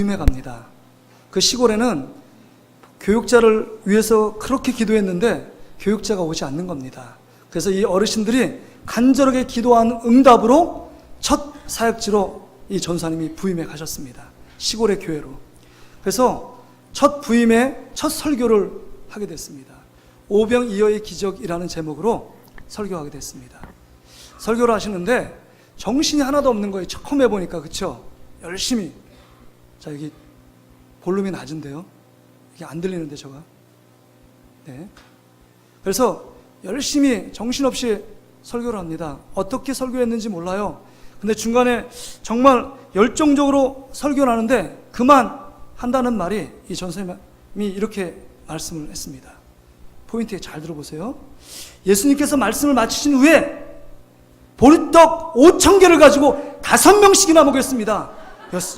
부임해 갑니다. 그 시골에는 교육자를 위해서 그렇게 기도했는데 교육자가 오지 않는 겁니다. 그래서 이 어르신들이 간절하게 기도한 응답으로 첫 사역지로 이 전사님이 부임해 가셨습니다. 시골의 교회로. 그래서 첫 부임에 첫 설교를 하게 됐습니다. 오병이어의 기적이라는 제목으로 설교하게 됐습니다. 설교를 하시는데 정신이 하나도 없는 거예요. 처음 해보니까. 그쵸? 열심히. 자, 여기 볼륨이 낮은데요. 이게 안 들리는데 제가. 네. 그래서 열심히 정신없이 설교를 합니다. 어떻게 설교했는지 몰라요. 근데 중간에 정말 열정적으로 설교를 하는데 그만 한다는 말이 이 전사님이 이렇게 말씀을 했습니다. 포인트에 잘 들어보세요. 예수님께서 말씀을 마치신 후에 보리떡 5,000개를 가지고 5명씩이나 먹였습니다.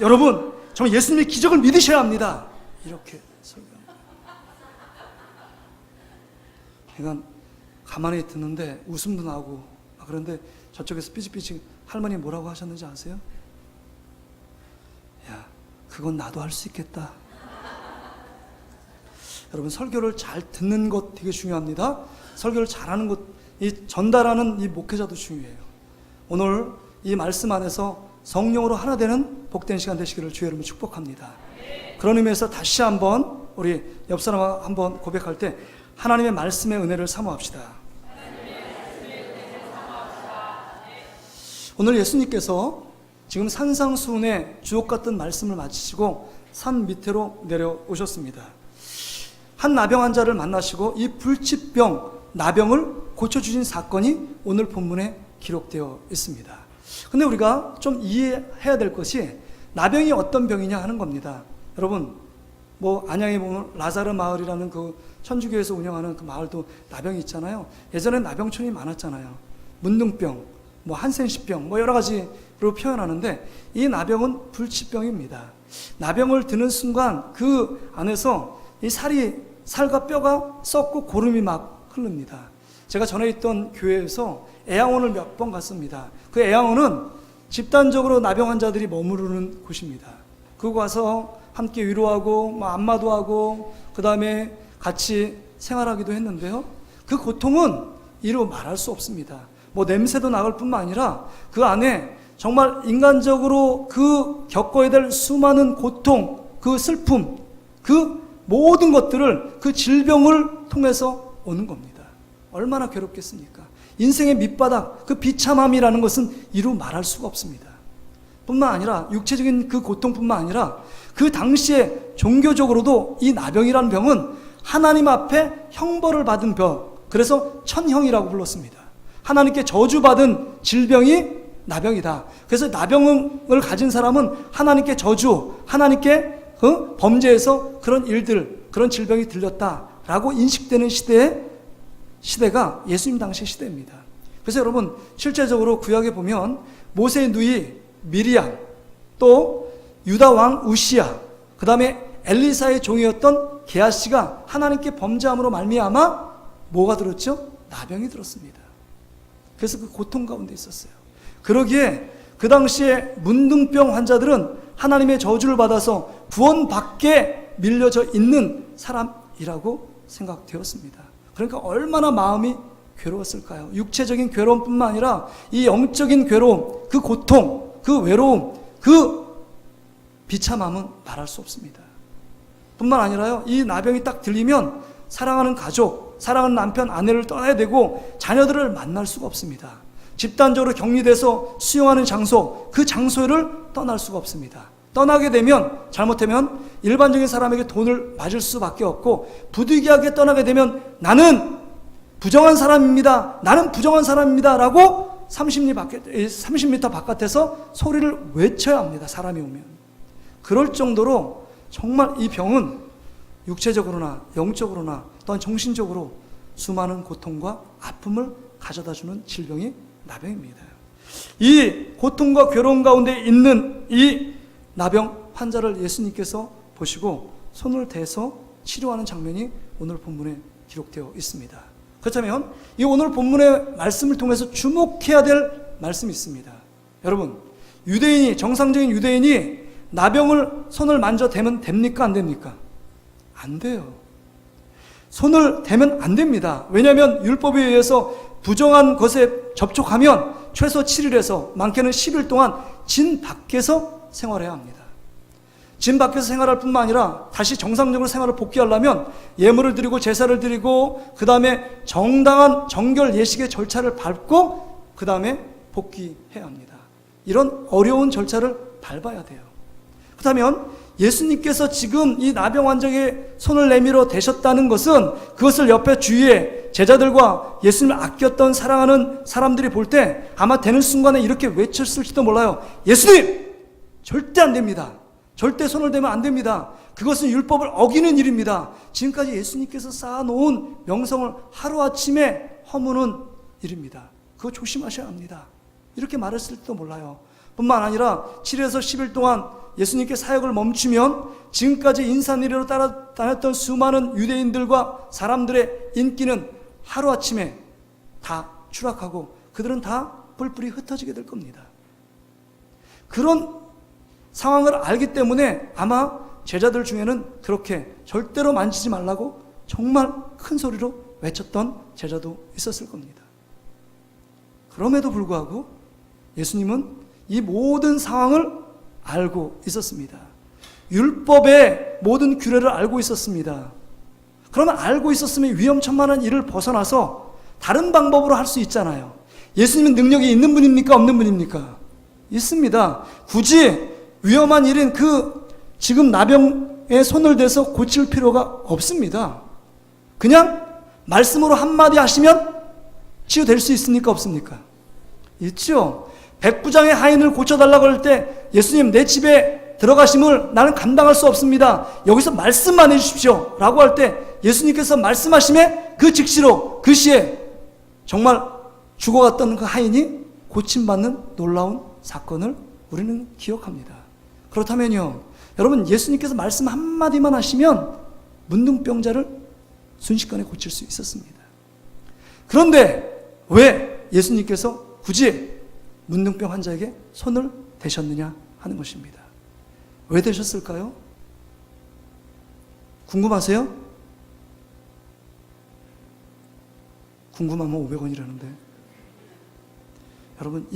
여러분, 정말 예수님의 기적을 믿으셔야 합니다. 이렇게 설교합니다. 그러니까 가만히 듣는데 웃음도 나고, 그런데 저쪽에서 삐직삐직 할머니 뭐라고 하셨는지 아세요? 야, 그건 나도 할 수 있겠다. 여러분, 설교를 잘 듣는 것 되게 중요합니다. 설교를 잘하는 것, 이 전달하는 이 목회자도 중요해요. 오늘 이 말씀 안에서 성령으로 하나 되는 복된 시간 되시기를 주의 이름으로 축복합니다. 그런 의미에서 다시 한번 우리 옆 사람과 한번 고백할 때 하나님의 말씀의 은혜를 사모합시다. 오늘 예수님께서 지금 산상수훈의 주옥 같은 말씀을 마치시고 산 밑으로 내려오셨습니다. 한 나병 환자를 만나시고 이 불치병, 나병을 고쳐주신 사건이 오늘 본문에 기록되어 있습니다. 근데 우리가 좀 이해해야 될 것이 나병이 어떤 병이냐 하는 겁니다. 여러분, 뭐 안양에 보면 라자르 마을이라는 그 천주교에서 운영하는 그 마을도 나병이 있잖아요. 예전에 나병촌이 많았잖아요. 문둥병, 뭐 한센시병, 뭐 여러 가지로 표현하는데 이 나병은 불치병입니다. 나병을 드는 순간 그 안에서 이 살과 뼈가 썩고 고름이 막 흐릅니다. 제가 전에 있던 교회에서 애양원을 몇 번 갔습니다. 그 애양원은 집단적으로 나병 환자들이 머무르는 곳입니다. 그거 가서 함께 위로하고 뭐 안마도 하고 그 다음에 같이 생활하기도 했는데요. 그 고통은 이루 말할 수 없습니다. 뭐 냄새도 나갈 뿐만 아니라 그 안에 정말 인간적으로 그 겪어야 될 수많은 고통, 그 슬픔, 그 모든 것들을 그 질병을 통해서 오는 겁니다. 얼마나 괴롭겠습니까? 인생의 밑바닥, 그 비참함이라는 것은 이루 말할 수가 없습니다. 뿐만 아니라 육체적인 그 고통뿐만 아니라 그 당시에 종교적으로도 이 나병이라는 병은 하나님 앞에 형벌을 받은 병, 그래서 천형이라고 불렀습니다. 하나님께 저주받은 질병이 나병이다. 그래서 나병을 가진 사람은 하나님께 저주, 하나님께 범죄에서 그런 일들, 그런 질병이 들렸다라고 인식되는 시대가 예수님 당시 시대입니다. 그래서 여러분, 실제적으로 구약에 보면 모세의 누이 미리암, 또 유다 왕 우시야, 그 다음에 엘리사의 종이었던 게하시가 하나님께 범죄함으로 말미암아 뭐가 들었죠? 나병이 들었습니다. 그래서 그 고통 가운데 있었어요. 그러기에 그 당시에 문둥병 환자들은 하나님의 저주를 받아서 구원 밖에 밀려져 있는 사람이라고 생각되었습니다. 그러니까 얼마나 마음이 괴로웠을까요? 육체적인 괴로움뿐만 아니라 이 영적인 괴로움, 그 고통, 그 외로움, 그 비참함은 말할 수 없습니다. 뿐만 아니라요, 이 나병이 딱 들리면 사랑하는 가족, 사랑하는 남편, 아내를 떠나야 되고 자녀들을 만날 수가 없습니다. 집단적으로 격리돼서 수용하는 장소, 그 장소를 떠날 수가 없습니다. 떠나게 되면, 잘못하면 일반적인 사람에게 돈을 맞을 수밖에 없고, 부득이하게 떠나게 되면 나는 부정한 사람입니다. 나는 부정한 사람입니다. 라고 30m 바깥에서 소리를 외쳐야 합니다. 사람이 오면. 그럴 정도로 정말 이 병은 육체적으로나 영적으로나 또한 정신적으로 수많은 고통과 아픔을 가져다주는 질병이 나병입니다. 이 고통과 괴로움 가운데 있는 이 나병 환자를 예수님께서 보시고 손을 대서 치료하는 장면이 오늘 본문에 기록되어 있습니다. 그렇다면 이 오늘 본문의 말씀을 통해서 주목해야 될 말씀이 있습니다. 여러분, 유대인이, 정상적인 유대인이 나병을 손을 만져 대면 됩니까? 안 됩니까? 안 돼요. 손을 대면 안 됩니다. 왜냐하면 율법에 의해서 부정한 것에 접촉하면 최소 7일에서 많게는 10일 동안 진 밖에서 생활해야 합니다. 진 밖에서 생활할 뿐만 아니라 다시 정상적으로 생활을 복귀하려면 예물을 드리고 제사를 드리고 그 다음에 정당한 정결 예식의 절차를 밟고 그 다음에 복귀해야 합니다. 이런 어려운 절차를 밟아야 돼요. 그렇다면 예수님께서 지금 이 나병 환자에게 손을 내밀어 대셨다는 것은 그것을 옆에 주위에 제자들과 예수님을 아꼈던 사랑하는 사람들이 볼 때 아마 되는 순간에 이렇게 외쳤을지도 몰라요. 예수님! 절대 안 됩니다. 절대 손을 대면 안 됩니다. 그것은 율법을 어기는 일입니다. 지금까지 예수님께서 쌓아놓은 명성을 하루아침에 허무는 일입니다. 그거 조심하셔야 합니다. 이렇게 말했을지도 몰라요. 뿐만 아니라 7에서 10일 동안 예수님께 사역을 멈추면 지금까지 인산이리로 따라다녔던 수많은 유대인들과 사람들의 인기는 하루아침에 다 추락하고 그들은 다 뿔뿔이 흩어지게 될 겁니다. 그런 상황을 알기 때문에 아마 제자들 중에는 그렇게 절대로 만지지 말라고 정말 큰 소리로 외쳤던 제자도 있었을 겁니다. 그럼에도 불구하고 예수님은 이 모든 상황을 알고 있었습니다. 율법의 모든 규례를 알고 있었습니다. 그러면 알고 있었으면 위험천만한 일을 벗어나서 다른 방법으로 할 수 있잖아요. 예수님은 능력이 있는 분입니까? 없는 분입니까? 있습니다. 굳이 위험한 일인 지금 나병에 손을 대서 고칠 필요가 없습니다. 그냥 말씀으로 한마디 하시면 치유될 수 있습니까? 없습니까? 있죠. 백부장의 하인을 고쳐달라고 할 때 예수님 내 집에 들어가심을 나는 감당할 수 없습니다. 여기서 말씀만 해주십시오 라고 할 때 예수님께서 말씀하심에 그 즉시로 그 시에 정말 죽어갔던 그 하인이 고침받는 놀라운 사건을 우리는 기억합니다. 그렇다면요, 여러분 예수님께서 말씀 한마디만 하시면 문둥병자를 순식간에 고칠 수 있었습니다. 그런데 왜 예수님께서 굳이 문둥병 환자에게 손을 대셨느냐 하는 것입니다. 왜 대셨을까요? 궁금하세요? 궁금하면 500원이라는데 여러분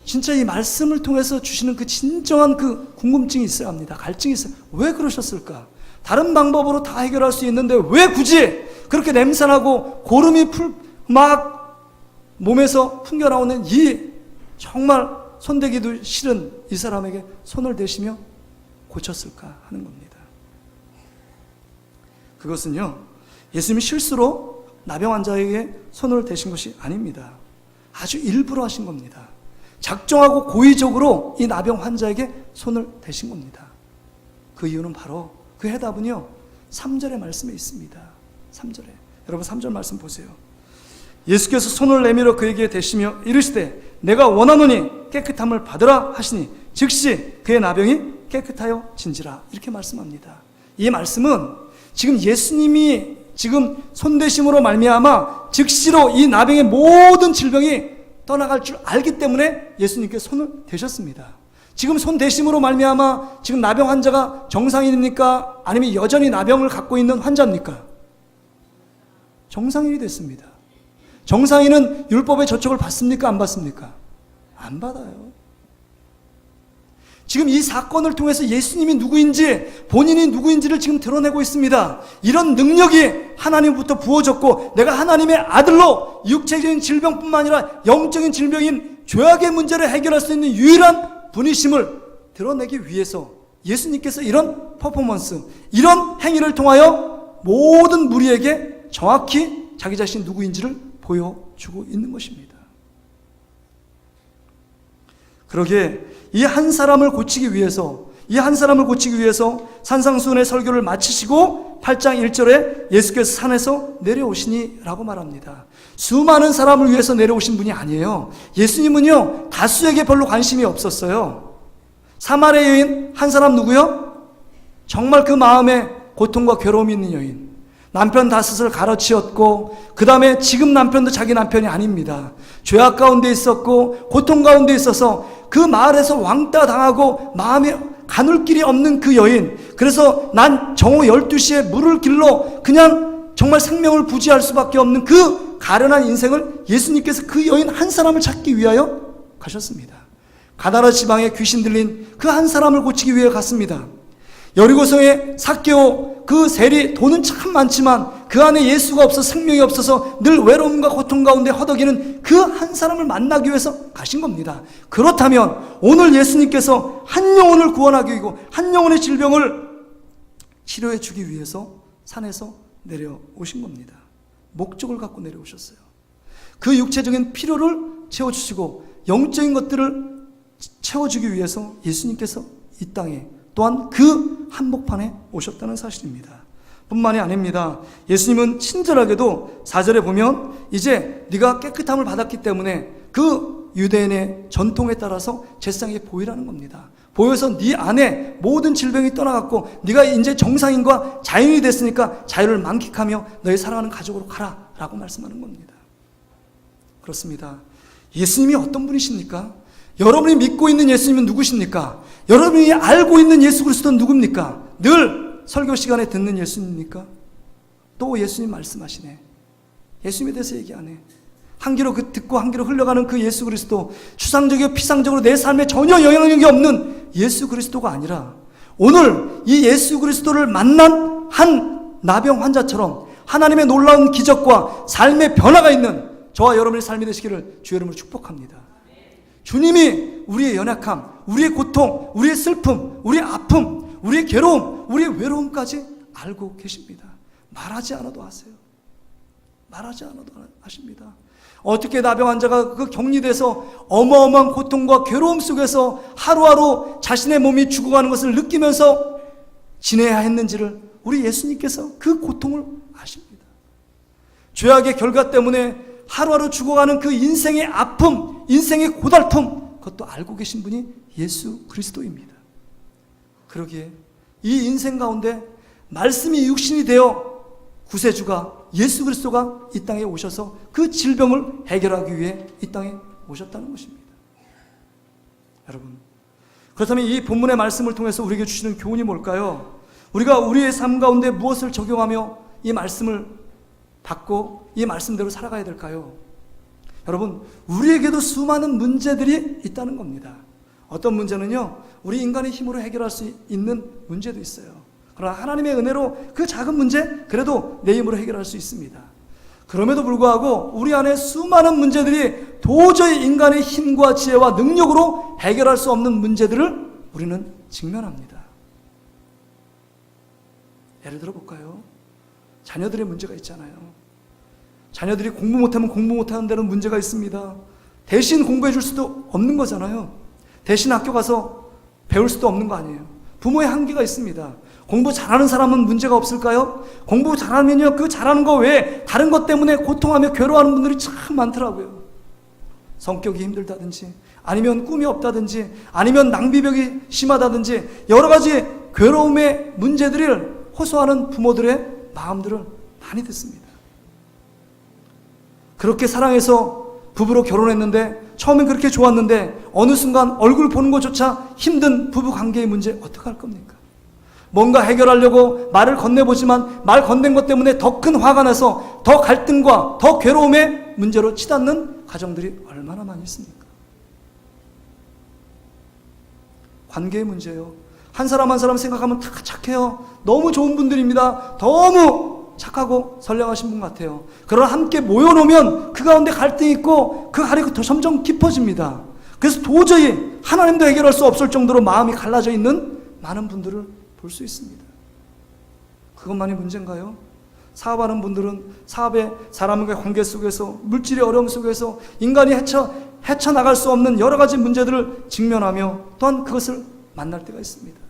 진짜 이 말씀을 통해서 주시는 그 진정한 그 궁금증이 있어야 합니다. 갈증이 있어요. 왜 그러셨을까? 다른 방법으로 다 해결할 수 있는데 왜 굳이 그렇게 냄새나고 고름이 막 몸에서 풍겨나오는 이 정말 손대기도 싫은 이 사람에게 손을 대시며 고쳤을까 하는 겁니다. 그것은요, 예수님이 실수로 나병 환자에게 손을 대신 것이 아닙니다. 아주 일부러 하신 겁니다. 작정하고 고의적으로 이 나병 환자에게 손을 대신 겁니다. 그 이유는 바로 그 해답은요 3절의 말씀에 있습니다. 3절에 여러분 3절 말씀 보세요. 예수께서 손을 내밀어 그에게 대시며 이르시되 내가 원하노니 깨끗함을 받으라 하시니 즉시 그의 나병이 깨끗하여 진지라 이렇게 말씀합니다. 이 말씀은 지금 예수님이 지금 손대심으로 말미암아 즉시로 이 나병의 모든 질병이 떠나갈 줄 알기 때문에 예수님께 손을 대셨습니다. 지금 손 대심으로 말미암아 지금 나병 환자가 정상인입니까? 아니면 여전히 나병을 갖고 있는 환자입니까? 정상인이 됐습니다. 정상인은 율법의 저촉을 받습니까? 안 받습니까? 안 받아요. 지금 이 사건을 통해서 예수님이 누구인지, 본인이 누구인지를 지금 드러내고 있습니다. 이런 능력이 하나님부터 부어졌고 내가 하나님의 아들로 육체적인 질병뿐만 아니라 영적인 질병인 죄악의 문제를 해결할 수 있는 유일한 분이심을 드러내기 위해서 예수님께서 이런 퍼포먼스, 이런 행위를 통하여 모든 무리에게 정확히 자기 자신이 누구인지를 보여주고 있는 것입니다. 그러기에 이 한 사람을 고치기 위해서 산상수훈의 설교를 마치시고 8장 1절에 예수께서 산에서 내려오시니 라고 말합니다. 수많은 사람을 위해서 내려오신 분이 아니에요. 예수님은요 다수에게 별로 관심이 없었어요. 사마리아 여인 한 사람 누구요? 정말 그 마음에 고통과 괴로움이 있는 여인, 남편 다섯을 갈아치웠고 그 다음에 지금 남편도 자기 남편이 아닙니다. 죄악 가운데 있었고 고통 가운데 있어서 그 마을에서 왕따 당하고 마음이 가눌 길이 없는 그 여인, 그래서 난 정오 12시에 물을 길러 그냥 정말 생명을 부지할 수밖에 없는 그 가련한 인생을 예수님께서 그 여인 한 사람을 찾기 위하여 가셨습니다. 가나라 지방에 귀신 들린 그 한 사람을 고치기 위해 갔습니다. 여리고성의 삭개오, 그 세리, 돈은 참 많지만 그 안에 예수가 없어 생명이 없어서 늘 외로움과 고통 가운데 허덕이는 그 한 사람을 만나기 위해서 가신 겁니다. 그렇다면 오늘 예수님께서 한 영혼을 구원하기 위하고 한 영혼의 질병을 치료해 주기 위해서 산에서 내려오신 겁니다. 목적을 갖고 내려오셨어요. 그 육체적인 필요를 채워주시고 영적인 것들을 채워주기 위해서 예수님께서 이 땅에 또한 그 한복판에 오셨다는 사실입니다. 뿐만이 아닙니다. 예수님은 친절하게도 4절에 보면 이제 네가 깨끗함을 받았기 때문에 그 유대인의 전통에 따라서 제사장에게 보이라는 겁니다. 보여서 네 안에 모든 질병이 떠나갔고 네가 이제 정상인과 자연이 됐으니까 자유를 만끽하며 너의 사랑하는 가족으로 가라 라고 말씀하는 겁니다. 그렇습니다. 예수님이 어떤 분이십니까? 여러분이 믿고 있는 예수님은 누구십니까? 여러분이 알고 있는 예수 그리스도는 누굽니까? 늘 설교 시간에 듣는 예수님입니까? 또 예수님 말씀하시네. 예수님에 대해서 얘기 안 해. 한 귀로 듣고 한 귀로 흘러가는 그 예수 그리스도, 추상적이고 피상적으로 내 삶에 전혀 영향력이 없는 예수 그리스도가 아니라 오늘 이 예수 그리스도를 만난 한 나병 환자처럼 하나님의 놀라운 기적과 삶의 변화가 있는 저와 여러분의 삶이 되시기를 주의 이름으로 축복합니다. 주님이 우리의 연약함, 우리의 고통, 우리의 슬픔, 우리의 아픔, 우리의 괴로움, 우리의 외로움까지 알고 계십니다. 말하지 않아도 아세요. 말하지 않아도 아십니다. 어떻게 나병 환자가 그 격리돼서 어마어마한 고통과 괴로움 속에서 하루하루 자신의 몸이 죽어가는 것을 느끼면서 지내야 했는지를 우리 예수님께서 그 고통을 아십니다. 죄악의 결과 때문에 하루하루 죽어가는 그 인생의 아픔, 인생의 고달픔, 그것도 알고 계신 분이 예수 그리스도입니다. 그러기에 이 인생 가운데 말씀이 육신이 되어 구세주가 예수 그리스도가 이 땅에 오셔서 그 질병을 해결하기 위해 이 땅에 오셨다는 것입니다. 여러분, 그렇다면 이 본문의 말씀을 통해서 우리에게 주시는 교훈이 뭘까요? 우리가 우리의 삶 가운데 무엇을 적용하며 이 말씀을 받고 이 말씀대로 살아가야 될까요? 여러분, 우리에게도 수많은 문제들이 있다는 겁니다. 어떤 문제는요, 우리 인간의 힘으로 해결할 수 있는 문제도 있어요. 그러나 하나님의 은혜로 그 작은 문제, 그래도 내 힘으로 해결할 수 있습니다. 그럼에도 불구하고 우리 안에 수많은 문제들이 도저히 인간의 힘과 지혜와 능력으로 해결할 수 없는 문제들을 우리는 직면합니다. 예를 들어 볼까요? 자녀들의 문제가 있잖아요. 자녀들이 공부 못하면 공부 못하는 데는 문제가 있습니다. 대신 공부해 줄 수도 없는 거잖아요. 대신 학교 가서 배울 수도 없는 거 아니에요. 부모의 한계가 있습니다. 공부 잘하는 사람은 문제가 없을까요? 공부 잘하면요, 그 잘하는 거 외에 다른 것 때문에 고통하며 괴로워하는 분들이 참 많더라고요. 성격이 힘들다든지, 아니면 꿈이 없다든지, 아니면 낭비벽이 심하다든지, 여러 가지 괴로움의 문제들을 호소하는 부모들의 마음들을 많이 듣습니다. 그렇게 사랑해서 부부로 결혼했는데, 처음엔 그렇게 좋았는데 어느 순간 얼굴 보는 것조차 힘든 부부 관계의 문제 어떻게 할 겁니까? 뭔가 해결하려고 말을 건네보지만 말 건넨 것 때문에 더 큰 화가 나서 더 갈등과 더 괴로움의 문제로 치닫는 가정들이 얼마나 많이 있습니까? 관계의 문제예요. 한 사람 한 사람 생각하면 다 착해요. 너무 좋은 분들입니다. 너무 착하고 선량하신 분 같아요. 그러나 함께 모여놓으면 그 가운데 갈등이 있고 그 갈등이 더 점점 깊어집니다. 그래서 도저히 하나님도 해결할 수 없을 정도로 마음이 갈라져 있는 많은 분들을 볼 수 있습니다. 그것만이 문제인가요? 사업하는 분들은 사업의 사람과의 관계 속에서, 물질의 어려움 속에서 인간이 헤쳐나갈 수 없는 여러 가지 문제들을 직면하며 또한 그것을 만날 때가 있습니다.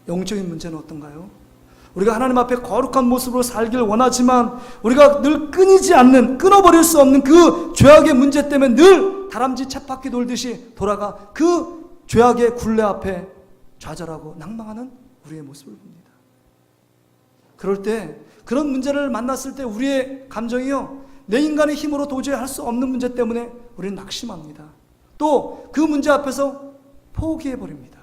영적인 문제는 어떤가요? 우리가 하나님 앞에 거룩한 모습으로 살길 원하지만 우리가 늘 끊이지 않는, 끊어버릴 수 없는 그 죄악의 문제 때문에 늘 다람쥐 쳇바퀴 돌듯이 돌아가 그 죄악의 굴레 앞에 좌절하고 낭망하는 우리의 모습을 봅니다. 그럴 때, 그런 문제를 만났을 때 우리의 감정이요, 내 인간의 힘으로 도저히 할 수 없는 문제 때문에 우리는 낙심합니다. 또 그 문제 앞에서 포기해버립니다.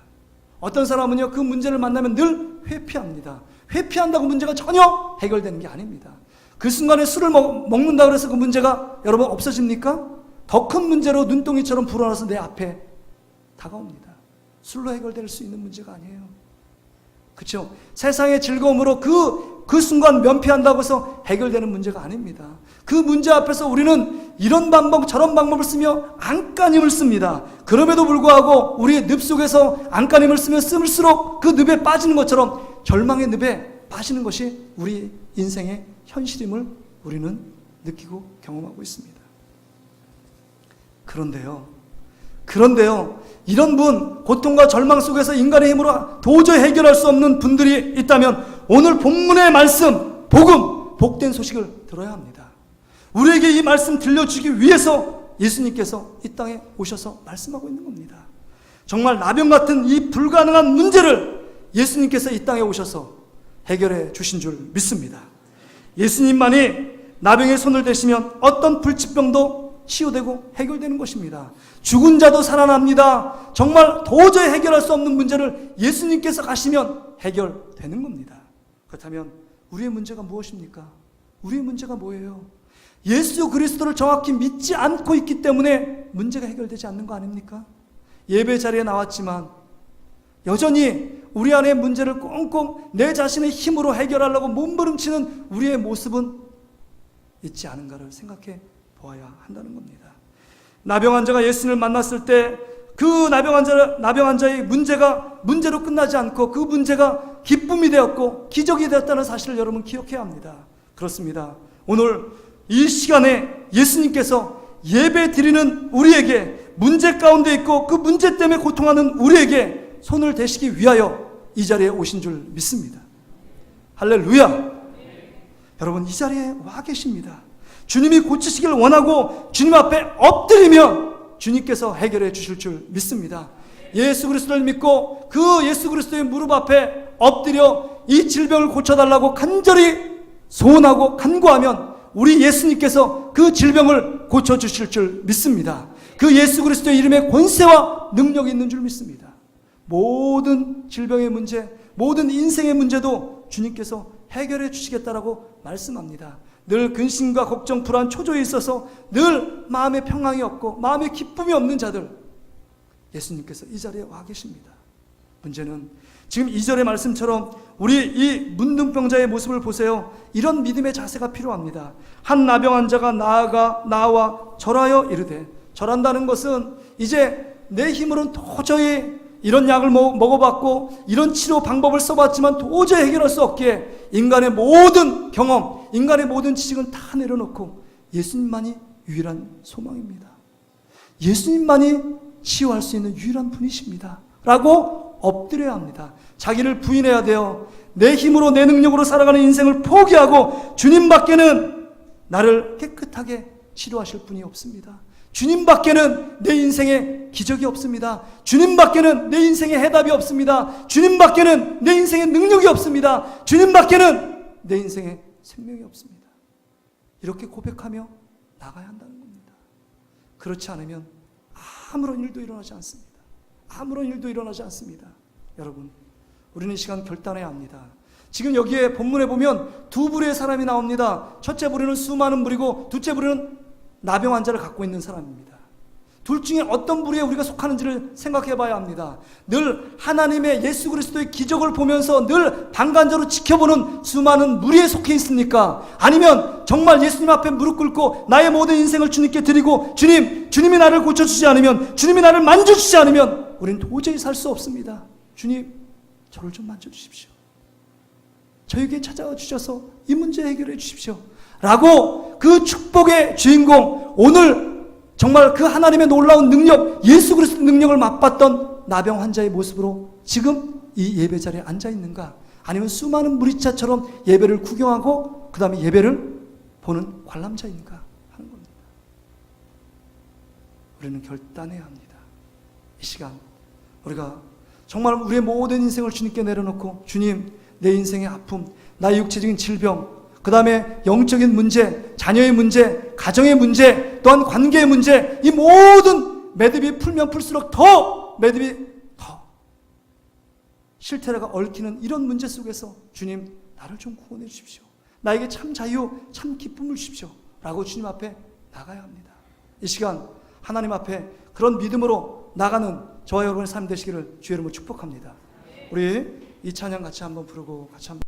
어떤 사람은요, 그 문제를 만나면 늘 회피합니다. 회피한다고 문제가 전혀 해결되는 게 아닙니다. 그 순간에 술을 먹는다고 해서 그 문제가 여러분 없어집니까? 더 큰 문제로 눈덩이처럼 불어나서 내 앞에 다가옵니다. 술로 해결될 수 있는 문제가 아니에요. 그렇죠? 세상의 즐거움으로 그 순간 면피한다고 해서 해결되는 문제가 아닙니다. 그 문제 앞에서 우리는 이런 방법 저런 방법을 쓰며 안간힘을 씁니다. 그럼에도 불구하고 우리의 늪 속에서 안간힘을 쓰며 쓸수록 그 늪에 빠지는 것처럼 절망의 늪에 빠지는 것이 우리 인생의 현실임을 우리는 느끼고 경험하고 있습니다. 그런데요, 이런 분, 고통과 절망 속에서 인간의 힘으로 도저히 해결할 수 없는 분들이 있다면 오늘 본문의 말씀, 복음, 복된 소식을 들어야 합니다. 우리에게 이 말씀 들려주기 위해서 예수님께서 이 땅에 오셔서 말씀하고 있는 겁니다. 정말 나병 같은 이 불가능한 문제를 예수님께서 이 땅에 오셔서 해결해 주신 줄 믿습니다. 예수님만이 나병의 손을 대시면 어떤 불치병도 치유되고 해결되는 것입니다. 죽은 자도 살아납니다. 정말 도저히 해결할 수 없는 문제를 예수님께서 가시면 해결되는 겁니다. 그렇다면 우리의 문제가 무엇입니까? 우리의 문제가 뭐예요? 예수 그리스도를 정확히 믿지 않고 있기 때문에 문제가 해결되지 않는 거 아닙니까? 예배 자리에 나왔지만 여전히 우리 안의 문제를 꽁꽁 내 자신의 힘으로 해결하려고 몸부림치는 우리의 모습은 있지 않은가를 생각해 보아야 한다는 겁니다. 나병 환자가 예수님을 만났을 때 그 나병 환자의 문제가 문제로 끝나지 않고 그 문제가 기쁨이 되었고 기적이 되었다는 사실을 여러분 기억해야 합니다. 그렇습니다. 오늘 이 시간에 예수님께서 예배 드리는 우리에게 문제 가운데 있고 그 문제 때문에 고통하는 우리에게 손을 대시기 위하여 이 자리에 오신 줄 믿습니다. 할렐루야. 여러분 이 자리에 와 계십니다. 주님이 고치시길 원하고 주님 앞에 엎드리면 주님께서 해결해 주실 줄 믿습니다. 예수 그리스도를 믿고 그 예수 그리스도의 무릎 앞에 엎드려 이 질병을 고쳐달라고 간절히 소원하고 간구하면 우리 예수님께서 그 질병을 고쳐주실 줄 믿습니다. 그 예수 그리스도의 이름에 권세와 능력이 있는 줄 믿습니다. 모든 질병의 문제, 모든 인생의 문제도 주님께서 해결해 주시겠다라고 말씀합니다. 늘 근심과 걱정, 불안, 초조에 있어서 늘 마음의 평강이 없고 마음의 기쁨이 없는 자들, 예수님께서 이 자리에 와 계십니다. 문제는 지금 2절의 말씀처럼 우리 이 문둥병자의 모습을 보세요. 이런 믿음의 자세가 필요합니다. 한 나병 환자가 나와 절하여 이르되, 절한다는 것은 이제 내 힘으로는 도저히 이런 약을 먹어봤고 이런 치료 방법을 써봤지만 도저히 해결할 수 없기에 인간의 모든 경험, 인간의 모든 지식은 다 내려놓고 예수님만이 유일한 소망입니다. 예수님만이 치유할 수 있는 유일한 분이십니다 라고 엎드려야 합니다. 자기를 부인해야 돼요. 내 힘으로 내 능력으로 살아가는 인생을 포기하고 주님밖에는 나를 깨끗하게 치료하실 분이 없습니다. 주님밖에는 내 인생에 기적이 없습니다. 주님밖에는 내 인생에 해답이 없습니다. 주님밖에는 내 인생에 능력이 없습니다. 주님밖에는 내 인생에 생명이 없습니다. 이렇게 고백하며 나가야 한다는 겁니다. 그렇지 않으면 아무런 일도 일어나지 않습니다. 아무런 일도 일어나지 않습니다. 여러분, 우리는 이 시간 결단해야 합니다. 지금 여기에 본문에 보면 두 부류의 사람이 나옵니다. 첫째 부류는 수많은 부류고 둘째 부류는 나병 환자를 갖고 있는 사람입니다. 둘 중에 어떤 부류에 우리가 속하는지를 생각해 봐야 합니다. 늘 하나님의 예수 그리스도의 기적을 보면서 늘 방관자로 지켜보는 수많은 무리에 속해 있습니까? 아니면 정말 예수님 앞에 무릎 꿇고 나의 모든 인생을 주님께 드리고 주님이 나를 고쳐주지 않으면, 주님이 나를 만져주지 않으면 우리는 도저히 살 수 없습니다. 주님, 저를 좀 만져주십시오. 저에게 찾아와 주셔서 이 문제 해결해 주십시오 라고 그 축복의 주인공, 오늘 정말 그 하나님의 놀라운 능력, 예수 그리스도의 능력을 맛봤던 나병 환자의 모습으로 지금 이 예배 자리에 앉아 있는가? 아니면 수많은 무리차처럼 예배를 구경하고 그 다음에 예배를 보는 관람자인가 하는 겁니다. 우리는 결단해야 합니다. 이 시간 우리가 정말 우리의 모든 인생을 주님께 내려놓고, 주님, 내 인생의 아픔, 나의 육체적인 질병, 그 다음에 영적인 문제, 자녀의 문제, 가정의 문제, 또한 관계의 문제, 이 모든 매듭이 풀면 풀수록 더 매듭이 더 실태라가 얽히는 이런 문제 속에서 주님 나를 좀 구원해 주십시오. 나에게 참 자유, 참 기쁨을 주십시오. 라고 주님 앞에 나가야 합니다. 이 시간 하나님 앞에 그런 믿음으로 나가는 저와 여러분의 삶 되시기를 주의 이름으로 축복합니다. 우리 이 찬양 같이 한번 부르고 같이 한번